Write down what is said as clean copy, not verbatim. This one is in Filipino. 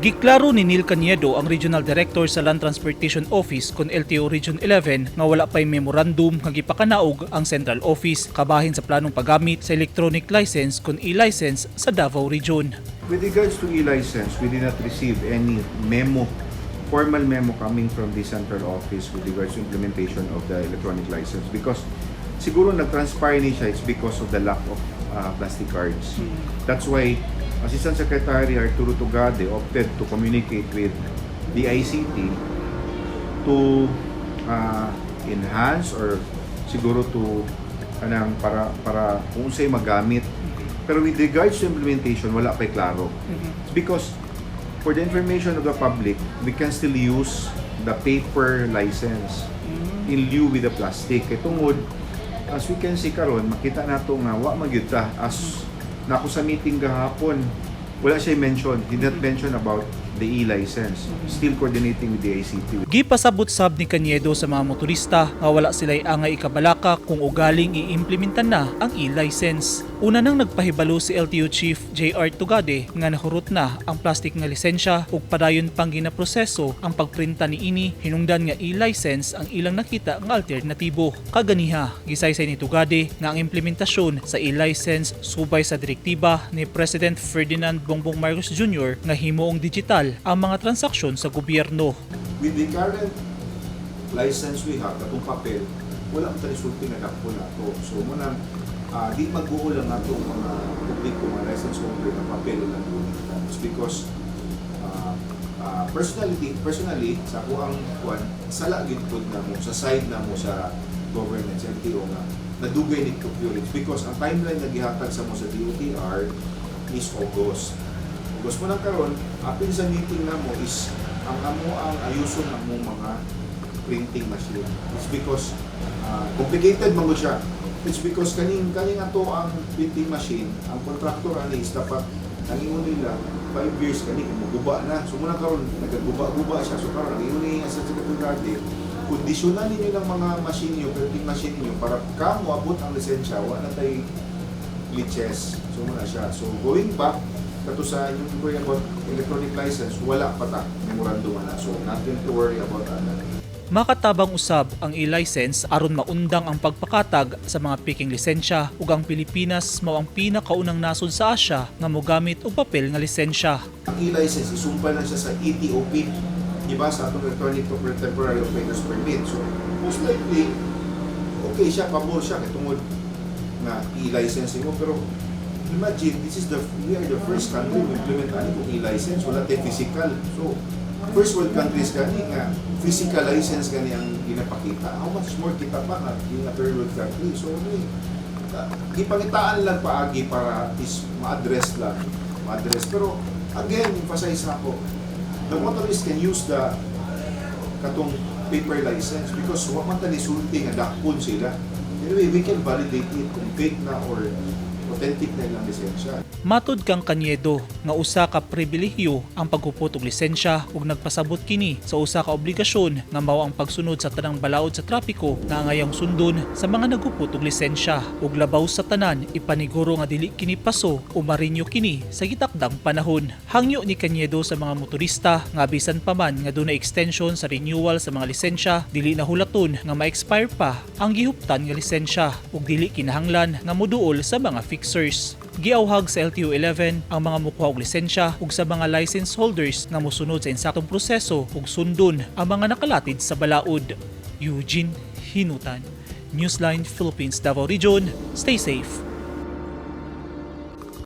Giklaro ni Neil Cañedo, ang Regional Director sa Land Transportation Office kon LTO Region 11 nga wala pay memorandum nga gipakanaog ang Central Office kabahin sa planong paggamit sa electronic license kon e-license sa Davao Region. With regards to e-license, we did not receive any formal memo coming from the Central Office with regards to implementation of the electronic license because siguro nag-transpire ni siya it's because of the lack of plastic cards. That's why Assistant Secretary Arturo Tugade opted to communicate with the ICT to enhance or siguro to para kung sa'y magamit. Pero with regards to implementation, wala pa'y klaro. Because for the information of the public, we can still use the paper license in lieu with the plastic. Kaya tungod, as we can see karon, makita nato nga wa magyud ta as nako sa meeting gahapon, wala siya mention. He did not mention about the e-license. Still coordinating with the ICT. Gipasabot sab ni Cañedo sa mga motorista nga wala sila'y angay ikabalaka kung ugaling i-implementan na ang e-license. Una nang nagpahibalo si LTO Chief J.R. Tugade nga nahurot na ang plastic nga lisensya ug padayon pang ginaproseso ang pagprinta ni ini, hinungdan nga e-license ang ilang nakita nga alternatibo. Kaganiha, gisaysay ni Tugade nga ang implementasyon sa e-license subay sa direktiba ni President Ferdinand Bongbong Marcos Jr. nga himuong digital ang mga transaksyon sa gobyerno. With the current license we have, atong papel, wala ang resulti nga dako na ito. So muna, di mag-uol lang nato mga publiko, mga license holder na papel lang doon. It's because personally, sa ako ang sala gid pud na mo, sa side na mo sa government, sa LTO nga, nadugay ni procurement. Because ang timeline na gihatag sa mo sa DOTR is August. August mo nang karon, apil sa meeting na mo is ang ayuson ng mong mga printing machine. It's because complicated man siya. It's because kaning ato ang printing machine, ang contractor ani is dapat nangingon nila 5 years kani guba na. So muna karon nagaguba siya. So karon nangingon ni sa secretary, kondisyonan ninyo ng mga machine niyo, printing machine niyo para kamo abot ang lisensya, wala na tay glitches. So muna siya. So going back kato sa yung worry about electronic license, wala pa ta memorandum na. So nothing to worry about that. Makatabang usab ang e-license aron maundang ang pagpakatag sa mga peking lisensya ug ang Pilipinas mao ang pinakaunang nasod sa Asia nga mogamit og papel nga lisensya. Ang e-license isumpa na siya sa ETOP, diba, sa atong electronic temporary operator's permit. So most likely okay siya, pabor siya katungod na e-license mo, pero imagine we are the first country to implement ani kung e-license, wala tay physical. So first world countries kani nga physical license kani ang ginapakita. How much more kita pa nga yung third world country. So gipangitaan lang paagi para is ma-address. Pero again, emphasize ako, the motorists can use the katong paper license because wa man ta nisulti nga dakpon sila. Anyway, we can validate it kung fake na or authentic na ilang lisensya. Matud kang Cañedo nga usa ka pribilehyo ang paghupot og lisensya ug nagpasabot kini sa usa ka obligasyon nga mao ang pagsunod sa tanang balaod sa trapiko na angayang sundon sa mga naghupot og lisensya ug labaw sa tanan ipaniguro nga dili kini paso o marinyo kini sa gitakdang panahon. Hangyo ni Cañedo sa mga motorista nga bisan pa man nga dunay extension sa renewal sa mga lisensya, dili na hulaton nga ma-expire pa ang gihuptan nga lisensya ug dili kinahanglan nga moduol sa mga fixers. Giawhag sa LTO 11 ang mga mukuha og lisensya ug sa mga license holders nga mosunod sa insaktong proseso ug sundon ang mga nakalatid sa balaod. Eugene Hinutan, Newsline Philippines, Davao Region. Stay safe.